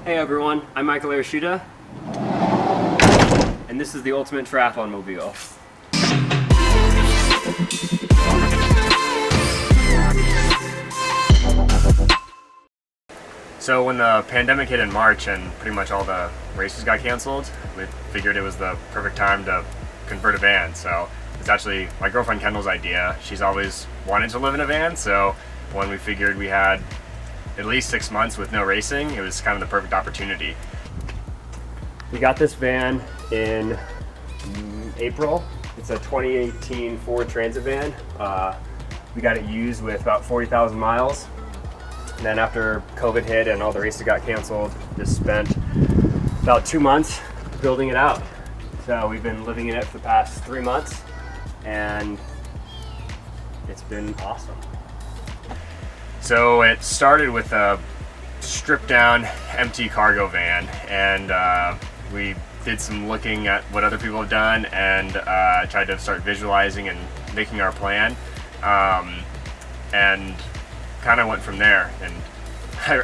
Hey everyone, I'm Michael Arishita, and this is the Ultimate Triathlon Mobile. So when the pandemic hit in March and pretty much all the races got canceled, we figured it was the perfect time to convert a van. So it's actually my girlfriend Kendall's idea. She's always wanted to live in a van, so when we figured we had at least 6 months with no racing, it was kind of the perfect opportunity. We got this van in April. It's a 2018 Ford Transit van. We got it used with about 40,000 miles. And then after COVID hit and all the races got canceled, just spent about 2 months building it out. So we've been living in it for the past 3 months, and it's been awesome. So it started with a stripped down empty cargo van, and we did some looking at what other people have done and tried to start visualizing and making our plan, and kind of went from there. And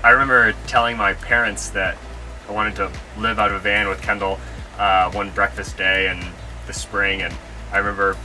I remember telling my parents that I wanted to live out of a van with Kendall one breakfast day in the spring, and I remember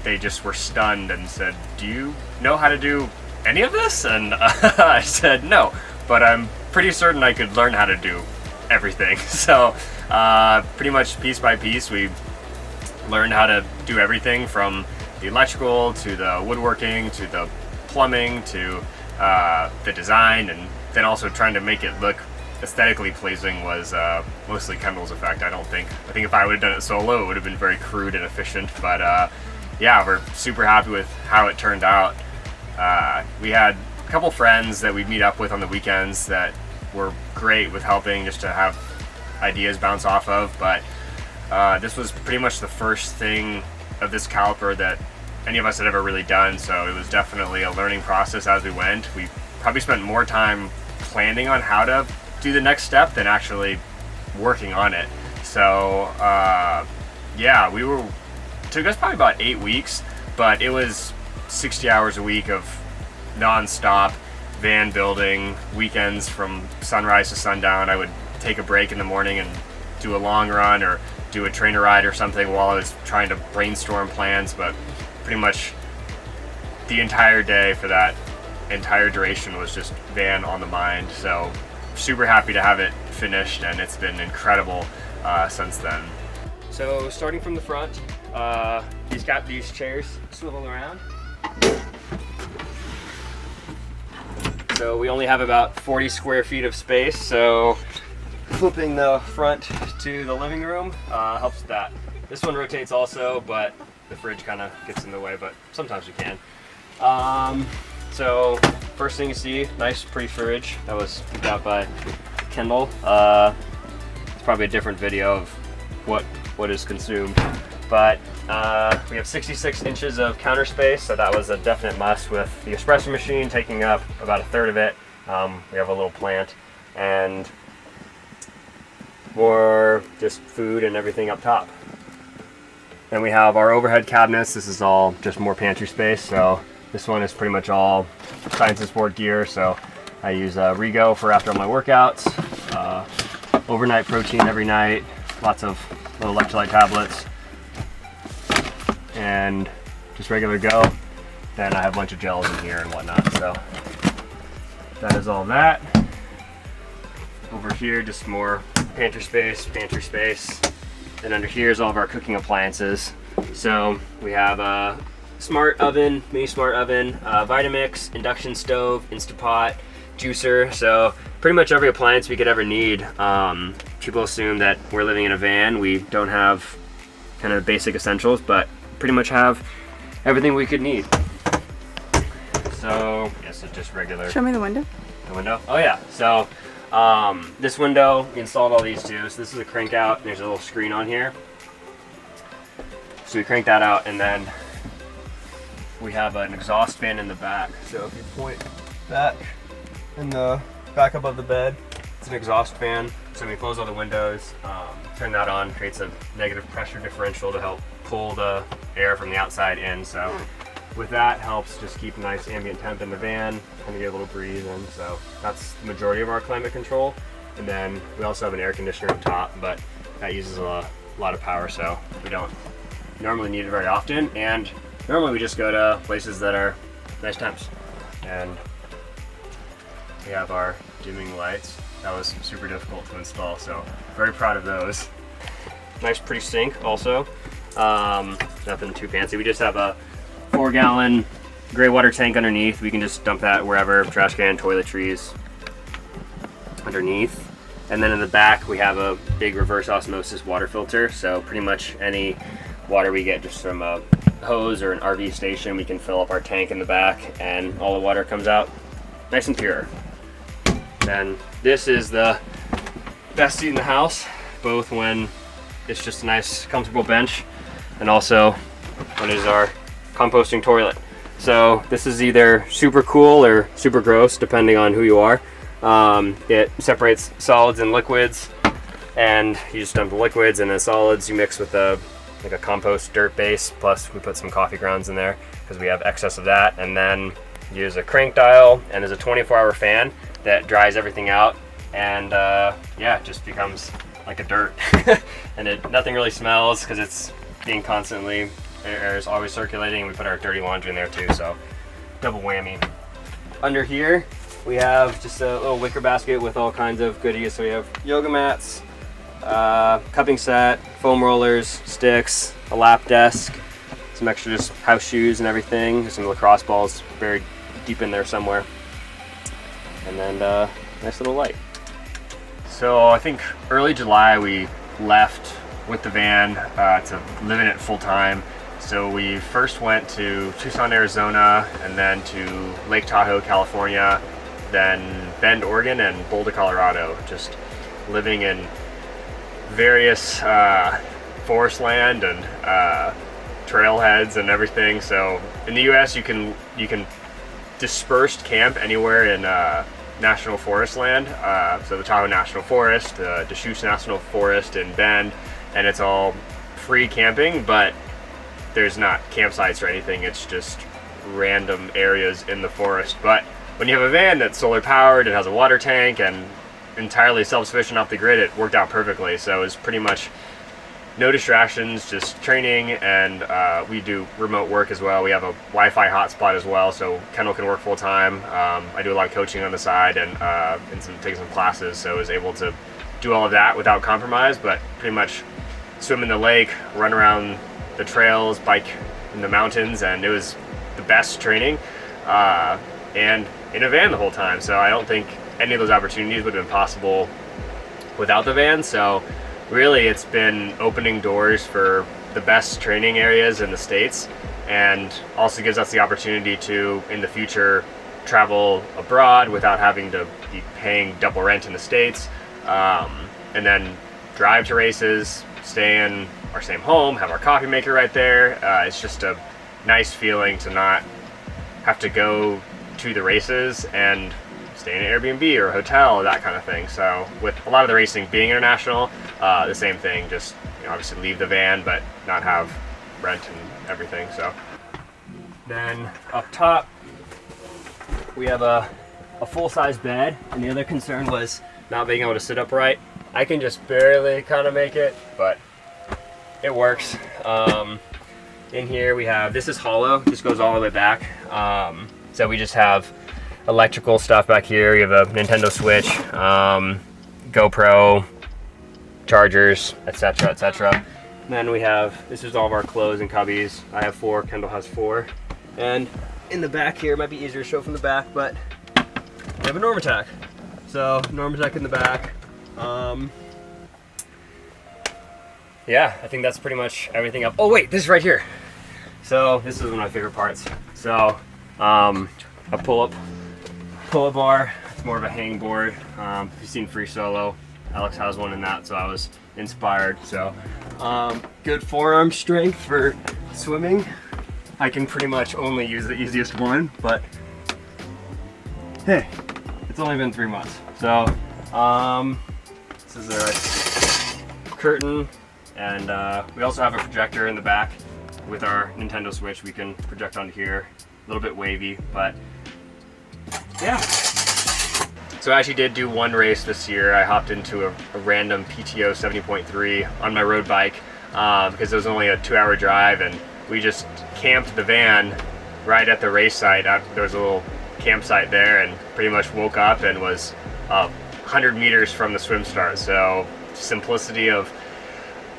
they just were stunned and said, "Do you know how to do any of this?" And I said no, but I'm pretty certain I could learn how to do everything. So pretty much piece by piece we learned how to do everything from the electrical to the woodworking to the plumbing to the design, and then also trying to make it look aesthetically pleasing was mostly Kendall's effect. I think if I would have done it solo it would have been very crude and efficient, but yeah, we're super happy with how it turned out. We had a couple friends that we'd meet up with on the weekends that were great with helping, just to have ideas bounce off of, but this was pretty much the first thing of this caliber that any of us had ever really done, so it was definitely a learning process as we went. We probably spent more time planning on how to do the next step than actually working on it. So yeah, took us probably about 8 weeks, but it was 60 hours a week of non-stop van building, weekends from sunrise to sundown. I would take a break in the morning and do a long run or do a trainer ride or something while I was trying to brainstorm plans, but pretty much the entire day for that entire duration was just van on the mind. So super happy to have it finished, and it's been incredible since then. So starting from the front, he's got these chairs swivel around. So we only have about 40 square feet of space, so flipping the front to the living room helps with that. This one rotates also, but the fridge kind of gets in the way, but sometimes we can. So first thing you see, nice pretty fridge that was picked out by Kendall. It's probably a different video of what is consumed, but we have 66 inches of counter space, so that was a definite must, with the espresso machine taking up about a third of it. We have a little plant and more just food and everything up top. Then we have our overhead cabinets. This is all just more pantry space, so this one is pretty much all science and sport gear, so I use Rego for after all my workouts, overnight protein every night, lots of little electrolyte tablets, and just regular Go. Then I have a bunch of gels in here and whatnot, so that is all that. Over here, just more pantry space. And under here is all of our cooking appliances. So we have a smart oven, mini smart oven, Vitamix, induction stove, Instapot, juicer. So pretty much every appliance we could ever need. People assume that we're living in a van. We don't have kind of basic essentials, but pretty much have everything we could need. So yes, it's just regular. Show me the window. The window? Oh yeah. So this window, we installed all these too. So this is a crank out, and there's a little screen on here. So we crank that out, and then we have an exhaust fan in the back. So if you point back in the back above the bed, it's an exhaust fan. So we close all the windows, turn that on, creates a negative pressure differential to help pull the air from the outside in. So with that, helps just keep a nice ambient temp in the van, kind of get a little breeze in. So that's the majority of our climate control. And then we also have an air conditioner on top, but that uses a lot of power, so we don't normally need it very often. And normally we just go to places that are nice temps. And we have our dimming lights. That was super difficult to install, so very proud of those. Nice pretty sink also. Nothing too fancy. We just have a 4-gallon gray water tank underneath. We can just dump that wherever, trash can, toiletries underneath. And then in the back we have a big reverse osmosis water filter, so pretty much any water we get just from a hose or an RV station, we can fill up our tank in the back and all the water comes out nice and pure. Then this is the best seat in the house, both when it's just a nice comfortable bench and also when it is our composting toilet. So this is either super cool or super gross depending on who you are. It separates solids and liquids, and you just dump the liquids, and the solids you mix with like a compost dirt base, plus we put some coffee grounds in there because we have excess of that, and then use a crank dial, and there's a 24-hour fan that dries everything out, and yeah, it just becomes like a dirt. And nothing really smells because it's being constantly, air is always circulating, and we put our dirty laundry in there too, so double whammy. Under here we have just a little wicker basket with all kinds of goodies. So we have yoga mats, cupping set, foam rollers, sticks, a lap desk, some extra just house shoes and everything, some lacrosse balls buried deep in there somewhere, and then nice little light. So I think early July we left with the van to live in it full time. So we first went to Tucson, Arizona, and then to Lake Tahoe, California, then Bend, Oregon, and Boulder, Colorado, just living in various forest land and trailheads and everything. So in the US you can dispersed camp anywhere in national forest land. So the Tahoe National Forest, the Deschutes National Forest in Bend, and it's all free camping, but there's not campsites or anything, it's just random areas in the forest. But when you have a van that's solar powered, it has a water tank and entirely self-sufficient off the grid, it worked out perfectly. So it was pretty much no distractions, just training, and we do remote work as well. We have a Wi-Fi hotspot as well, so Kendall can work full time. I do a lot of coaching on the side and taking some classes, so I was able to do all of that without compromise, but pretty much swim in the lake, run around the trails, bike in the mountains, and it was the best training, and in a van the whole time. So I don't think any of those opportunities would have been possible without the van. So really it's been opening doors for the best training areas in the States, and also gives us the opportunity to, in the future, travel abroad without having to be paying double rent in the States, and then drive to races, stay in our same home, have our coffee maker right there. It's just a nice feeling to not have to go to the races and stay in an Airbnb or a hotel, that kind of thing. So with a lot of the racing being international, the same thing, just obviously leave the van but not have rent and everything. So then up top we have a full-size bed, and the other concern was not being able to sit upright. I can just barely kind of make it, but it works. In here we have, this is hollow, just goes all the way back. So we just have electrical stuff back here. We have a Nintendo Switch, GoPro, chargers, etc., etc. Then we have, this is all of our clothes and cubbies. I have 4, Kendall has 4. And in the back here, it might be easier to show from the back, but we have a Normatec. So Normatec in the back. Yeah, I think that's pretty much everything up. Oh wait, this is right here. So this is one of my favorite parts. So a pull-up bar. It's more of a hang board. If you've seen Free Solo, Alex has one in that, so I was inspired. So good forearm strength for swimming. I can pretty much only use the easiest one, but hey, it's only been 3 months. So this is our curtain, and we also have a projector in the back with our Nintendo Switch. We can project onto here. A little bit wavy, but yeah. So I actually did do one race this year. I hopped into a random PTO 70.3 on my road bike because it was only a 2-hour drive, and we just camped the van right at the race site. There was a little campsite there, and pretty much woke up and was 100 meters from the swim start. So simplicity of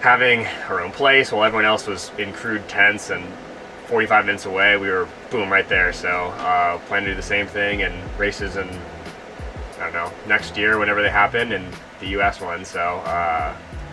having our own place while everyone else was in crude tents, and 45 minutes away we were boom right there. So plan to do the same thing in races in, I don't know, next year whenever they happen, in the US one. So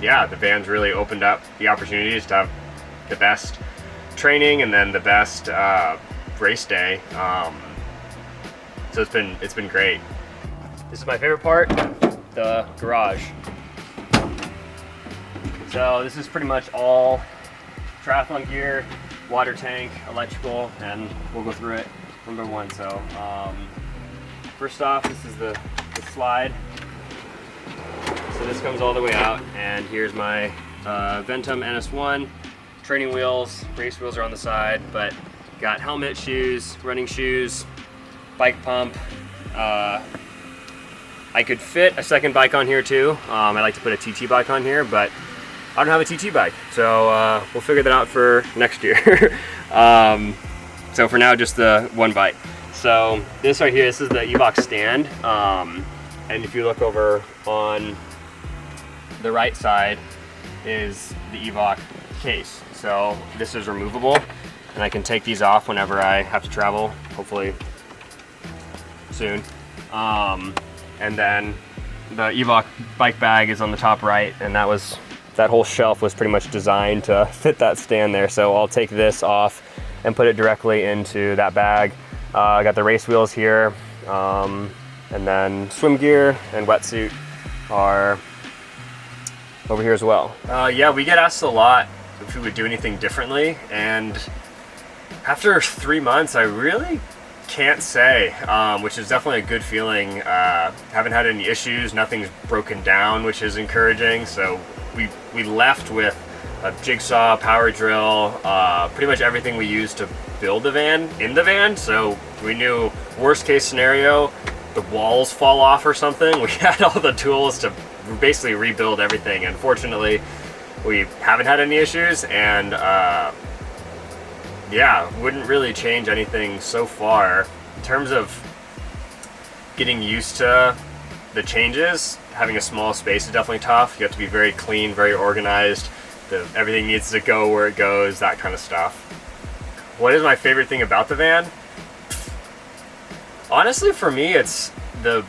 yeah, the van's really opened up the opportunities to have the best training and then the best race day. So it's been great. This is my favorite part, the garage. So this is pretty much all triathlon gear, water tank, electrical, and we'll go through it one by one. So first off, this is the slide. So this comes all the way out, and here's my Ventum NS1 training wheels. Race wheels are on the side, but got helmet, shoes, running shoes, bike pump. I could fit a second bike on here too. I like to put a TT bike on here, but I don't have a TT bike, so we'll figure that out for next year. So for now, just the one bike. So this right here, this is the Evox stand, and if you look over on the right side is the Evox case. So this is removable, and I can take these off whenever I have to travel, hopefully soon. And then the Evox bike bag is on the top right, and that whole shelf was pretty much designed to fit that stand there. So I'll take this off and put it directly into that bag. I got the race wheels here, and then swim gear and wetsuit are over here as well. Yeah, we get asked a lot if we would do anything differently, and after 3 months, I really can't say, which is definitely a good feeling. Haven't had any issues, nothing's broken down, which is encouraging. So we left with a jigsaw, power drill, pretty much everything we used to build the van in the van. So we knew worst case scenario, the walls fall off or something. We had all the tools to basically rebuild everything, and fortunately we haven't had any issues, and yeah, wouldn't really change anything so far. In terms of getting used to the changes, having a small space is definitely tough. You have to be very clean, very organized. Everything needs to go where it goes, that kind of stuff. What is my favorite thing about the van? Honestly, for me, it's the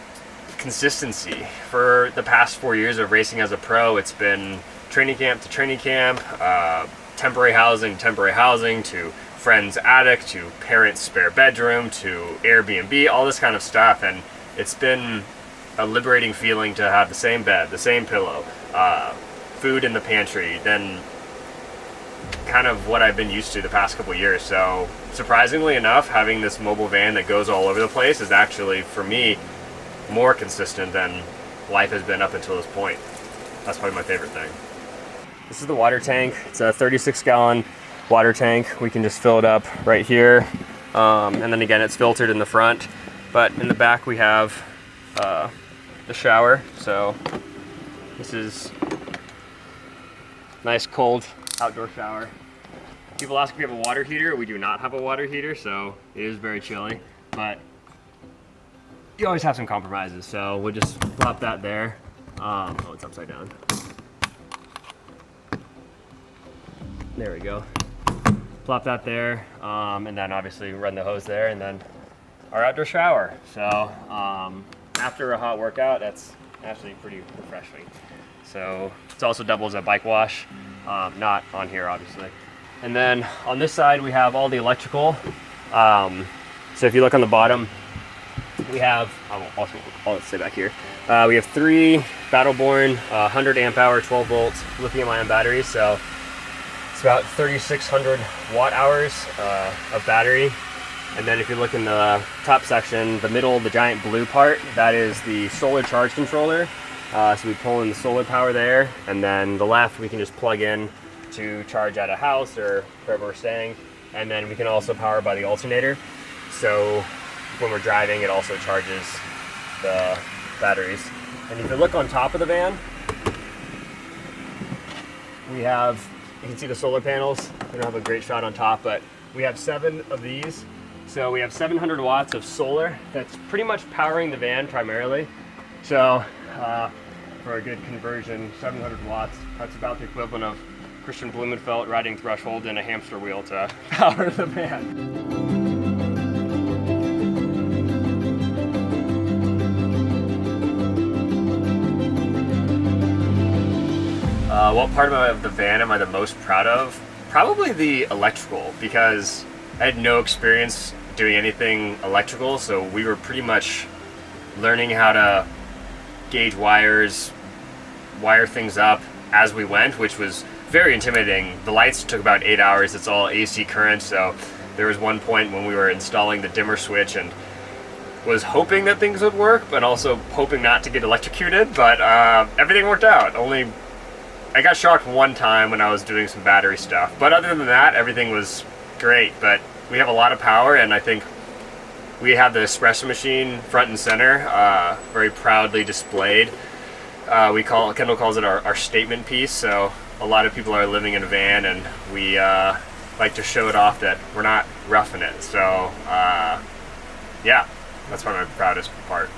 consistency. For the past 4 years of racing as a pro, it's been training camp to training camp, temporary housing to friend's attic, to parents' spare bedroom, to Airbnb, all this kind of stuff. And it's been a liberating feeling to have the same bed, the same pillow, food in the pantry, than kind of what I've been used to the past couple years. So surprisingly enough, having this mobile van that goes all over the place is actually, for me, more consistent than life has been up until this point. That's probably my favorite thing. This is the water tank. It's a 36-gallon water tank. We can just fill it up right here. And then again, it's filtered in the front, but in the back we have the shower. So this is nice cold outdoor shower. People ask if we have a water heater. We do not have a water heater, so it is very chilly, but you always have some compromises. So we'll just plop that there. Oh, it's upside down. There we go. Plop that there, and then obviously run the hose there, and then our outdoor shower. So after a hot workout, that's actually pretty refreshing. So it also doubles as a bike wash, not on here obviously. And then on this side we have all the electrical. So if you look on the bottom, we have, I'll stay back here. We have 3 Battleborn 100 amp hour 12 volts lithium ion batteries. So it's about 3,600 watt hours of battery. And then if you look in the top section, the middle, the giant blue part, that is the solar charge controller. So we pull in the solar power there, and then the left we can just plug in to charge at a house or wherever we're staying. And then we can also power by the alternator. So when we're driving, it also charges the batteries. And if you look on top of the van, we have, you can see the solar panels. We don't have a great shot on top, but we have 7 of these. So we have 700 watts of solar that's pretty much powering the van primarily. So for a good conversion, 700 watts, that's about the equivalent of Christian Blumenfeld riding Threshold in a hamster wheel to power the van. What part of the van am I the most proud of? Probably the electrical, because I had no experience doing anything electrical, so we were pretty much learning how to gauge wires, wire things up as we went, which was very intimidating. The lights took about 8 hours. It's all AC current, so there was one point when we were installing the dimmer switch and was hoping that things would work, but also hoping not to get electrocuted, but everything worked out. I got shocked one time when I was doing some battery stuff, but other than that, everything was great. But we have a lot of power, and I think we have the espresso machine front and center, very proudly displayed. Kendall calls it our statement piece, so a lot of people are living in a van, and we like to show it off that we're not roughing it. So yeah, that's probably my proudest part.